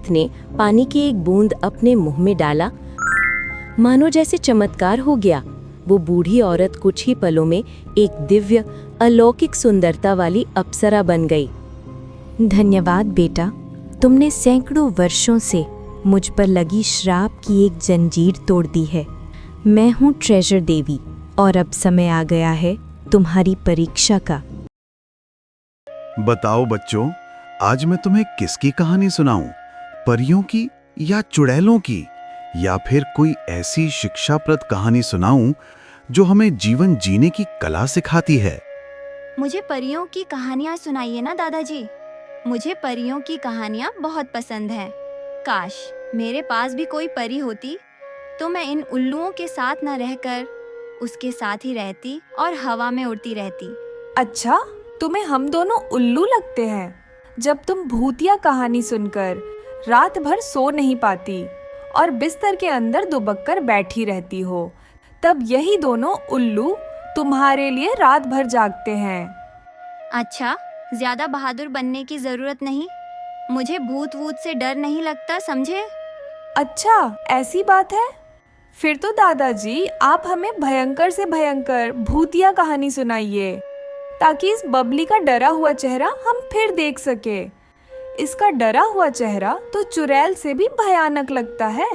हाथ ने पानी की एक बूंद अपने मुंह में डाला, मानो जैसे चमत्कार हो गया। वो बूढ़ी औरत कुछ ही पलों में एक दिव्य अलौकिक सुंदरता वाली अप्सरा बन गई। धन्यवाद बेटा, तुमने सैकड़ों वर्षों से मुझ पर लगी श्राप की एक जंजीर तोड़ दी है। मैं हूँ ट्रेजर देवी और अब समय आ गया है तुम्हारी परीक्षा का। बताओ बच्चों, आज मैं तुम्हें किसकी कहानी सुनाऊं? परियों की या चुड़ैलों की, या फिर कोई ऐसी शिक्षाप्रद कहानी सुनाऊं जो हमें जीवन जीने की कला सिखाती है? मुझे परियों की कहानियाँ सुनाइए ना दादाजी। मुझे परियों की कहानियाँ बहुत पसंद हैं। काश मेरे पास भी कोई परी होती तो मैं इन उल्लुओं के साथ न रहकर उसके साथ ही रहती और हवा में उड़ती रहती। अच्छा, तुम्हें हम दोनों उल्लू लगते हैं। जब तुम भूतिया कहानी सुनकर रात भर सो नहीं पाती और बिस्तर के अंदर दुबक कर बैठी रहती हो, तब यही दोनों उल्लू तुम्हारे लिए रात भर जागते हैं। अच्छा, ज्यादा बहादुर बनने की जरूरत नहीं। मुझे भूत वूत से डर नहीं लगता, समझे? अच्छा, ऐसी बात है। फिर तो दादाजी आप हमें भयंकर से भयंकर भूतिया कहानी सुनाइए, ताकि इस बबली का डरा हुआ चेहरा हम फिर देख सके। इसका डरा हुआ चेहरा तो चुड़ैल से भी भयानक लगता है।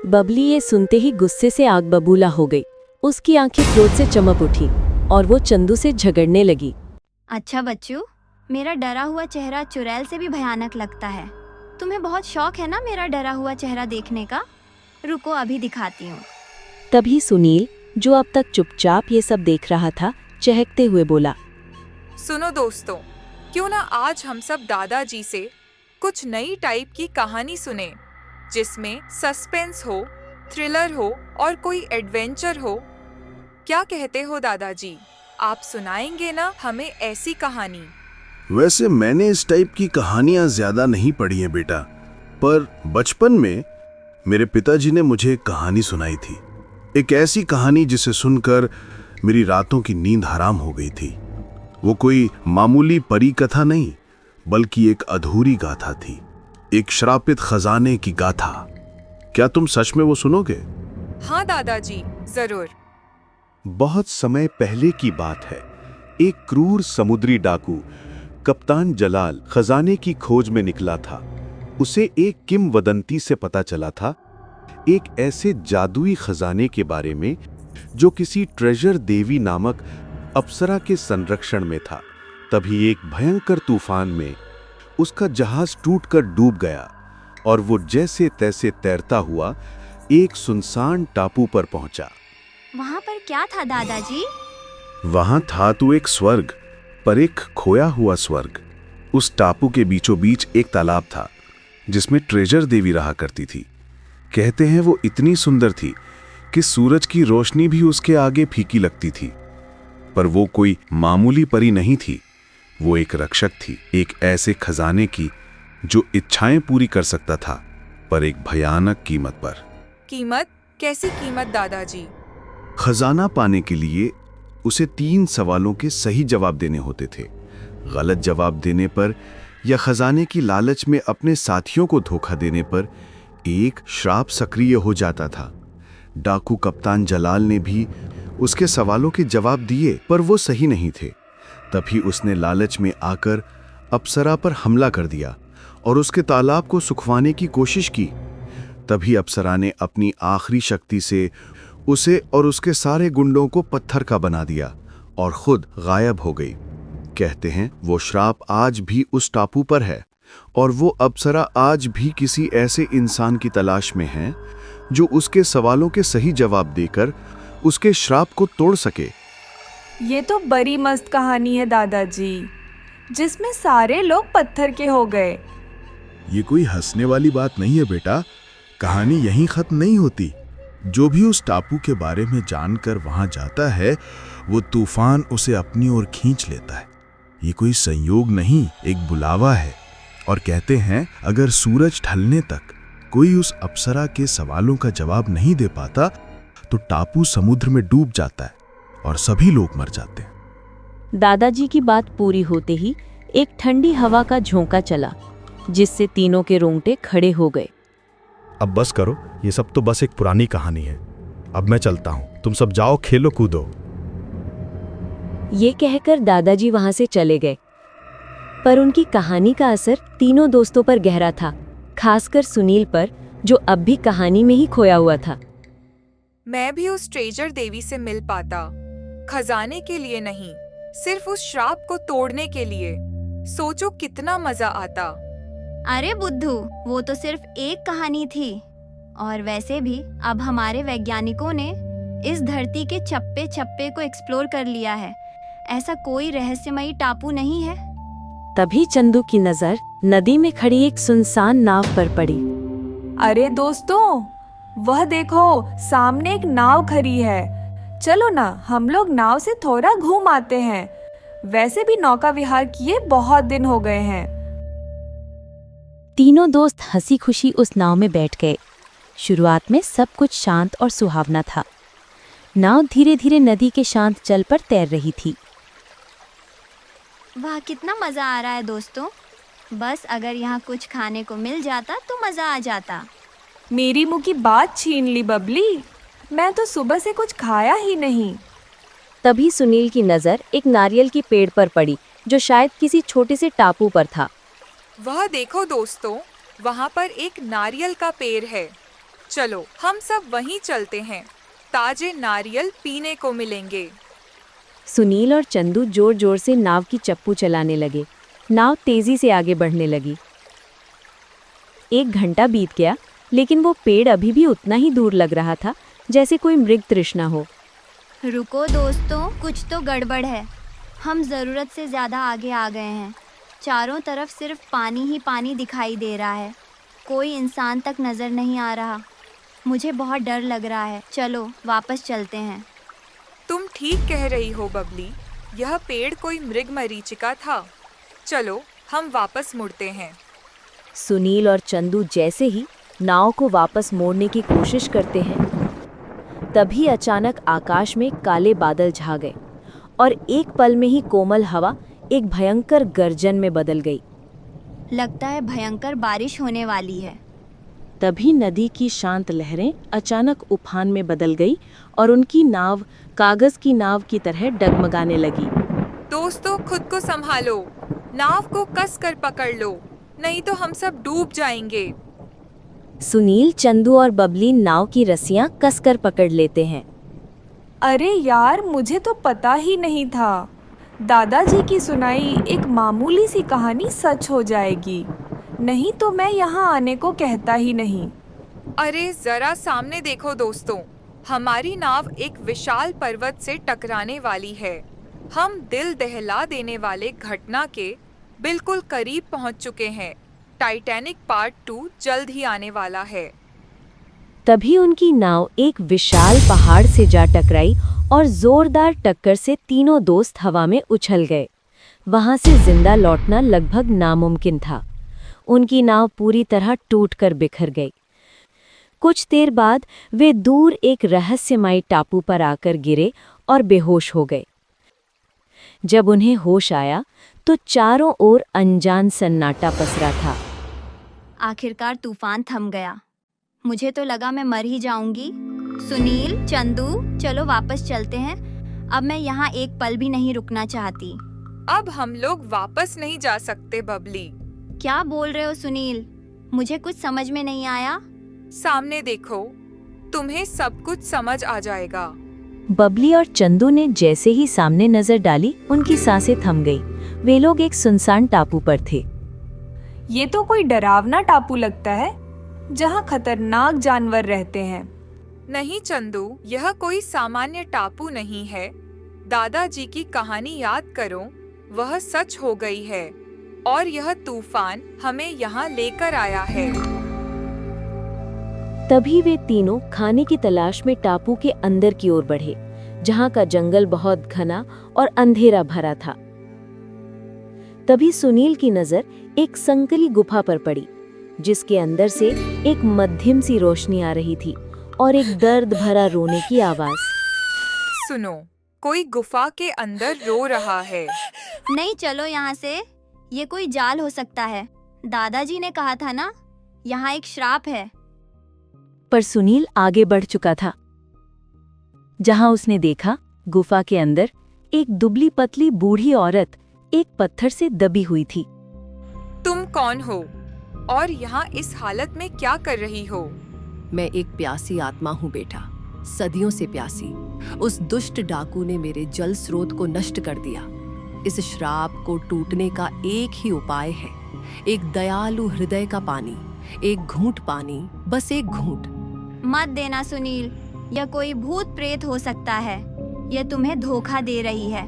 बबली ये सुनते ही गुस्से से आग बबूला हो गई। उसकी आंखें क्रोध से चमक उठी और वो चंदू से झगड़ने लगी। अच्छा बच्चों, मेरा डरा हुआ चेहरा चुड़ैल से भी भयानक लगता है। तुम्हें बहुत शौक है ना मेरा डरा हुआ चेहरा देखने का? रुको अभी दिखाती हूँ। तभी सुनील, जो अब तक चुपचाप ये सब देख रहा था, चहकते हुए बोला, सुनो दोस्तों, क्यों ना आज हम सब दादाजी से कुछ नई टाइप की कहानी सुने, जिसमें सस्पेंस हो, थ्रिलर हो और कोई एडवेंचर हो। क्या कहते हो दादाजी, आप सुनाएंगे ना हमें ऐसी कहानी? वैसे मैंने इस टाइप की कहानियां ज्यादा नहीं पढ़ी हैं बेटा, पर बचपन में मेरे पिताजी ने मुझे एक कहानी सुनाई थी। एक ऐसी कहानी जिसे सुनकर मेरी रातों की नींद हराम हो गई थी। वो कोई मामूली परी कथा नहीं, बल्कि एक अधूरी गाथा थी, एक श्रापित खजाने की गाथा। क्या तुम सच में वो सुनोगे? हाँ दादाजी, जरूर। बहुत समय पहले की बात है। एक क्रूर समुद्री डाकू कप्तान जलाल खजाने की खोज में निकला था। उसे एक किंवदंती से पता चला था, एक ऐसे जादुई खजाने के बारे में जो किसी ट्रेजर देवी नामक अप्सरा के संरक्षण में था। तभी एक भयंकर तूफान में उसका जहाज टूटकर डूब गया और वो जैसे तैसे तैरता हुआ एक सुनसान टापू पर पहुंचा। वहाँ पर क्या था दादाजी? वहां था तो एक स्वर्ग, पर एक खोया हुआ स्वर्ग। उस टापू के बीचों बीच एक तालाब था जिसमें ट्रेजर देवी रहा करती थी। कहते हैं वो इतनी सुंदर थी कि सूरज की रोशनी भी उसके आगे फीकी लगती थी। पर वो कोई मामूली परी नहीं थी, वो एक रक्षक थी, एक ऐसे खजाने की जो इच्छाएं पूरी कर सकता था, पर एक भयानक कीमत पर। कीमत? कैसी कीमत दादाजी? खजाना पाने के लिए उसे 3 सवालों के सही जवाब देने होते थे। गलत जवाब देने पर या खजाने की लालच में अपने साथियों को धोखा देने पर एक श्राप सक्रिय हो जाता था। डाकू कप्तान जलाल ने भी उसके सवालों के जवाब दिए, पर वो सही नहीं थे। तभी उसने लालच में आकर अप्सरा पर हमला कर दिया और उसके तालाब को सुखवाने की कोशिश की। तभी अप्सरा ने अपनी आखिरी शक्ति से उसे और उसके सारे गुंडों को पत्थर का बना दिया और खुद गायब हो गई। कहते हैं वो श्राप आज भी उस टापू पर है और वो अप्सरा आज भी किसी ऐसे इंसान की तलाश में है जो उसके सवालों के सही जवाब देकर उसके श्राप को तोड़ सके। ये तो बड़ी मस्त कहानी है दादाजी, जिसमें सारे लोग पत्थर के हो गए। ये कोई हंसने वाली बात नहीं है बेटा, कहानी यहीं खत्म नहीं होती। जो भी उस टापू के बारे में जानकर वहां जाता है, वो तूफान उसे अपनी ओर खींच लेता है। ये कोई संयोग नहीं, एक बुलावा है। और कहते हैं अगर सूरज ढलने तक कोई उस अप्सरा के सवालों का जवाब नहीं दे पाता तो टापू समुद्र में डूब जाता है और सभी लोग मर जाते हैं। दादाजी की बात पूरी होते ही एक ठंडी हवा का झोंका चला जिससे तीनों के रोंगटे खड़े हो गए। अब बस करो, ये सब तो बस एक पुरानी कहानी है। अब मैं चलता हूँ, तुम सब जाओ, खेलो कूदो। ये कहकर दादाजी वहां से चले गए। पर उनकी कहानी का असर तीनों दोस्तों पर गहरा था, खासकर सुनील पर, जो अब भी कहानी में ही खोया हुआ था। मैं भी उस ट्रेजर देवी से मिल पाता, खजाने के लिए नहीं, सिर्फ उस श्राप को तोड़ने के लिए। सोचो कितना मजा आता। अरे बुद्धू, वो तो सिर्फ एक कहानी थी। और वैसे भी अब हमारे वैज्ञानिकों ने इस धरती के चप्पे चप्पे को एक्सप्लोर कर लिया है। ऐसा कोई रहस्यमयी टापू नहीं है। तभी चंदू की नजर नदी में खड़ी एक सुनसान नाव पर पड़ी। अरे दोस्तों, वह देखो, सामने एक नाव खड़ी है। चलो ना, हम लोग नाव से थोड़ा घूम आते हैं। वैसे भी नौका विहार किए बहुत दिन हो गए हैं। तीनों दोस्त हंसी खुशी उस नाव में बैठ गए। शुरुआत में सब कुछ शांत और सुहावना था। नाव धीरे धीरे नदी के शांत जल पर तैर रही थी। वाह, कितना मजा आ रहा है दोस्तों। बस अगर यहाँ कुछ खाने को मिल जाता तो मजा आ जाता। मेरी मुंह की बात छीन ली बबली, मैं तो सुबह से कुछ खाया ही नहीं। तभी सुनील की नजर एक नारियल की पेड़ पर पड़ी, जो शायद किसी छोटे से टापू पर था। वह देखो दोस्तों, वहाँ पर एक नारियल का पेड़ है। चलो हम सब वहीं चलते हैं, ताजे नारियल पीने को मिलेंगे। सुनील और चंदू जोर जोर से नाव की चप्पू चलाने लगे। नाव तेजी से आगे बढ़ने लगी। 1 घंटा बीत गया, लेकिन वो पेड़ अभी भी उतना ही दूर लग रहा था जैसे कोई मृग तृष्णा हो। रुको दोस्तों, कुछ तो गड़बड़ है। हम ज़रूरत से ज़्यादा आगे आ गए हैं। चारों तरफ सिर्फ पानी ही पानी दिखाई दे रहा है। कोई इंसान तक नज़र नहीं आ रहा। मुझे बहुत डर लग रहा है। चलो वापस चलते हैं। तुम ठीक कह रही हो बबली, यह पेड़ कोई मृग मरीचिका था। चलो हम वापस मुड़ते हैं। सुनील और चंदू जैसे ही नाव को वापस मोड़ने की कोशिश करते हैं, तभी अचानक आकाश में काले बादल छा गए और एक पल में ही कोमल हवा एक भयंकर गर्जन में बदल गई। लगता है भयंकर बारिश होने वाली है। तभी नदी की शांत लहरें अचानक उफान में बदल गई और उनकी नाव कागज की नाव की तरह डगमगाने लगी। दोस्तों, खुद को संभालो, नाव को कस कर पकड़ लो, नहीं तो हम सब डूब जाएंगे। सुनील, चंदू और बबली नाव की रस्सियां कसकर पकड़ लेते हैं। अरे यार, मुझे तो पता ही नहीं था। दादाजी की सुनाई एक मामूली सी कहानी सच हो जाएगी। नहीं तो मैं यहाँ आने को कहता ही नहीं। अरे जरा सामने देखो दोस्तों, हमारी नाव एक विशाल पर्वत से टकराने वाली है। हम दिल दहला देने वाले घटना के बिल्कुल करीब पहुँच चुके हैं। टाइटैनिक पार्ट 2 जल्द ही आने वाला है। तभी उनकी नाव एक विशाल पहाड़ से जा टकराई और जोरदार टक्कर से तीनों दोस्त हवा में उछल गए। वहां से जिंदा लौटना लगभग नामुमकिन था। उनकी नाव पूरी तरह टूटकर बिखर गई। कुछ देर बाद वे दूर एक रहस्यमयी टापू पर आकर गिरे और बेहोश हो गए। जब उन्हें होश आया तो चारों ओर अनजान सन्नाटा पसरा था। आखिरकार तूफान थम गया। मुझे तो लगा मैं मर ही जाऊंगी। सुनील, चंदू, चलो वापस चलते हैं। अब मैं यहाँ एक पल भी नहीं रुकना चाहती। अब हम लोग वापस नहीं जा सकते बबली। क्या बोल रहे हो सुनील? मुझे कुछ समझ में नहीं आया। सामने देखो, तुम्हें सब कुछ समझ आ जाएगा। बबली और चंदू ने जैसे ही सामने नजर डाली, उनकी सांसें थम गई। वे लोग एक सुनसान टापू पर थे। ये तो कोई डरावना टापू लगता है, जहाँ खतरनाक जानवर रहते हैं। नहीं चंदू, यह कोई सामान्य टापू नहीं है। दादाजी की कहानी याद करो, वह सच हो गई है और यह तूफान हमें यहाँ लेकर आया है। तभी वे तीनों खाने की तलाश में टापू के अंदर की ओर बढ़े, जहाँ का जंगल बहुत घना और अंधेरा भरा था। तभी सुनील की नजर एक संकली गुफा पर पड़ी, जिसके अंदर से एक मध्यम सी रोशनी आ रही थी और एक दर्द भरा रोने की आवाज। सुनो, कोई गुफा के अंदर रो रहा है। नहीं, चलो यहाँ से। ये कोई जाल हो सकता है। दादाजी ने कहा था ना, यहाँ एक श्राप है। पर सुनील आगे बढ़ चुका था। जहां उसने देखा, गुफा के अंदर एक दुबली पतली बूढ़ी औरत एक पत्थर से दबी हुई थी। तुम कौन हो और यहाँ इस हालत में क्या कर रही हो? मैं एक प्यासी आत्मा हूँ बेटा, सदियों से प्यासी। उस दुष्ट डाकू ने मेरे जल स्रोत को नष्ट कर दिया। इस श्राप को टूटने का एक ही उपाय है, एक दयालु हृदय का पानी, एक घूंट पानी, बस एक घूंट। मत देना सुनील, यह कोई भूत प्रेत हो सकता है, यह तुम्हें धोखा दे रही है।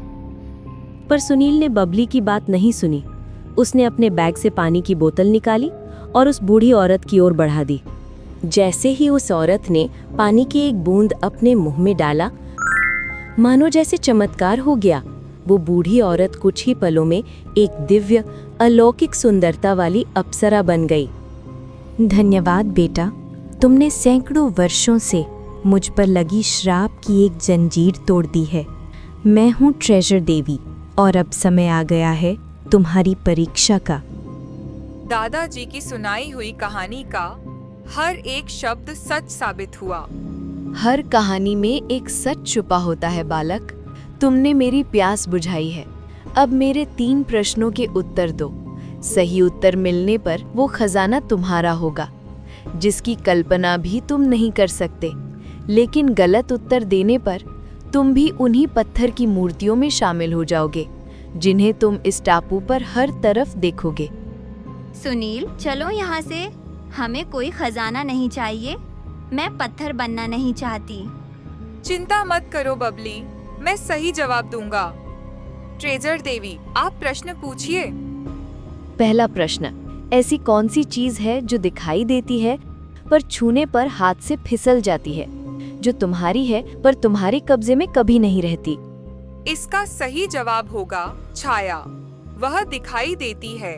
पर सुनील ने बबली की बात नहीं सुनी। उसने अपने बैग से पानी की बोतल निकाली और उस बूढ़ी औरत की ओर बढ़ा दी। जैसे ही उस औरत ने पानी की एक बूंद अपने मुंह में डाला, मानो जैसे चमत्कार हो गया। वो बूढ़ी औरत कुछ ही पलों में एक दिव्य अलौकिक सुंदरता वाली अप्सरा बन गई। धन्यवाद बेटा, तुमने सैकड़ों वर्षों से मुझ पर लगी श्राप की एक जंजीर तोड़ दी है। मैं हूँ ट्रेजर देवी और अब समय आ गया है तुम्हारी परीक्षा का। दादाजी की सुनाई हुई कहानी का हर एक शब्द सच साबित हुआ। हर कहानी में एक सच छुपा होता है बालक। तुमने मेरी प्यास बुझाई है। अब मेरे 3 प्रश्नों के उत्तर दो। सही उत्तर मिलने पर वो खजाना तुम्हारा होगा, जिसकी कल्पना भी तुम नहीं कर सकते। लेकिन गलत उत्तर देने पर तुम भी उन्हीं पत्थर की मूर्तियों में शामिल हो जाओगे, जिन्हें तुम इस टापू पर हर तरफ देखोगे। सुनील, चलो यहाँ से। हमें कोई खजाना नहीं चाहिए। मैं पत्थर बनना नहीं चाहती। चिंता मत करो बबली, मैं सही जवाब दूंगा। ट्रेजर देवी, आप प्रश्न पूछिए। पहला प्रश्न, ऐसी कौन सी चीज है जो दिखाई देती है पर छूने पर हाथ से फिसल जाती है, जो तुम्हारी है पर तुम्हारे कब्जे में कभी नहीं रहती? इसका सही जवाब होगा छाया। वह दिखाई देती है,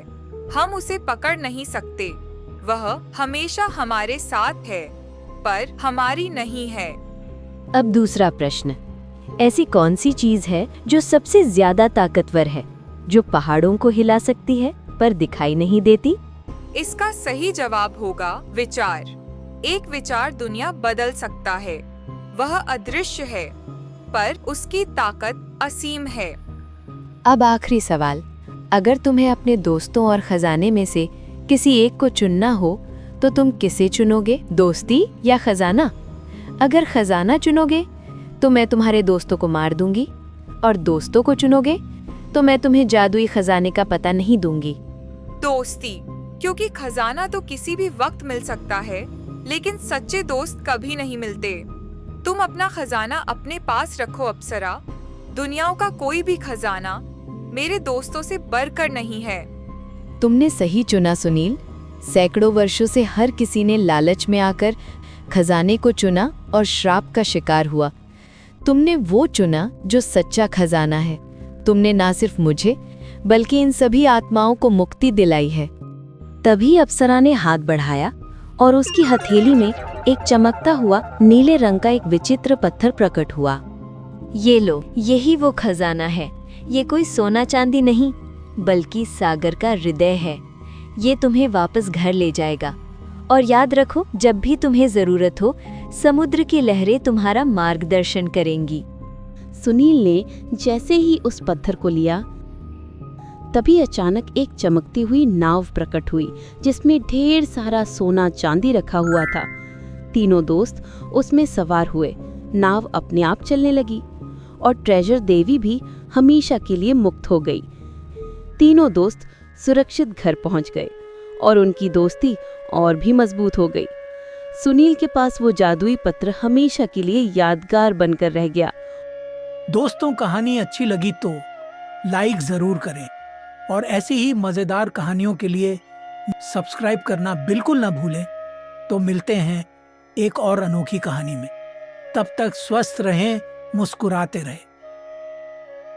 हम उसे पकड़ नहीं सकते। वह हमेशा हमारे साथ है, पर हमारी नहीं है। अब दूसरा प्रश्न, ऐसी कौन सी चीज है जो सबसे ज्यादा ताकतवर है, जो पहाड़ों को हिला सकती है पर दिखाई नहीं देती? इसका सही जवाब होगा विचार। एक विचार दुनिया बदल सकता है। वह अदृश्य है, पर उसकी ताकत असीम है। अब आखिरी सवाल, अगर तुम्हें अपने दोस्तों और खजाने में से किसी एक को चुनना हो तो तुम किसे चुनोगे, दोस्ती या खजाना? अगर खजाना चुनोगे तो मैं तुम्हारे दोस्तों को मार दूंगी, और दोस्तों को चुनोगे तो मैं तुम्हें जादुई खजाने का पता नहीं दूंगी। दोस्ती, क्योंकि खजाना तो किसी भी वक्त मिल सकता है, लेकिन सच्चे दोस्त कभी नहीं मिलते। तुम अपना खजाना अपने पास रखो अप्सरा। दुनियाओं का कोई भी खजाना मेरे दोस्तों से बढ़कर नहीं है। तुमने सही चुना सुनील। सैकड़ों वर्षों से हर किसी ने लालच में आकर खजाने को चुना और श्राप का शिकार हुआ। तुमने वो चुना जो सच्चा खजाना है। तुमने ना सिर्फ मुझे बल्कि इन सभी आत्माओं को मुक्ति दिलाई है। तभी अप्सरा ने हाथ बढ़ाया और उसकी हथेली में एक चमकता हुआ नीले रंग का एक विचित्र पत्थर प्रकट हुआ। ये लो, यही वो खजाना है। ये कोई सोना चांदी नहीं, बल्कि सागर का हृदय है। ये तुम्हें वापस घर ले जाएगा। और याद रखो, जब भी तुम्हें जरूरत हो, समुद्र की लहरें तुम्हारा मार्गदर्शन करेंगी। सुनील ने जैसे ही उस पत्थर को लिया, तभी अचानक एक चमकती हुई नाव प्रकट हुई, जिसमें ढेर सारा सोना चांदी रखा हुआ था। तीनों दोस्त उसमें सवार हुए। नाव अपने आप चलने लगी और ट्रेजर देवी भी हमेशा के लिए मुक्त हो गई। तीनों दोस्त सुरक्षित घर पहुंच गए और उनकी दोस्ती और भी मजबूत हो गई। सुनील के पास वो जादुई पत्र हमेशा के लिए यादगार बनकर रह गया। दोस्तों, कहानी अच्छी लगी तो लाइक जरूर करें और ऐसी ही मजेदार कहानियों के लिए सब्सक्राइब करना बिल्कुल ना भूलें। तो मिलते हैं एक और अनोखी कहानी में। तब तक स्वस्थ रहें, मुस्कुराते रहें।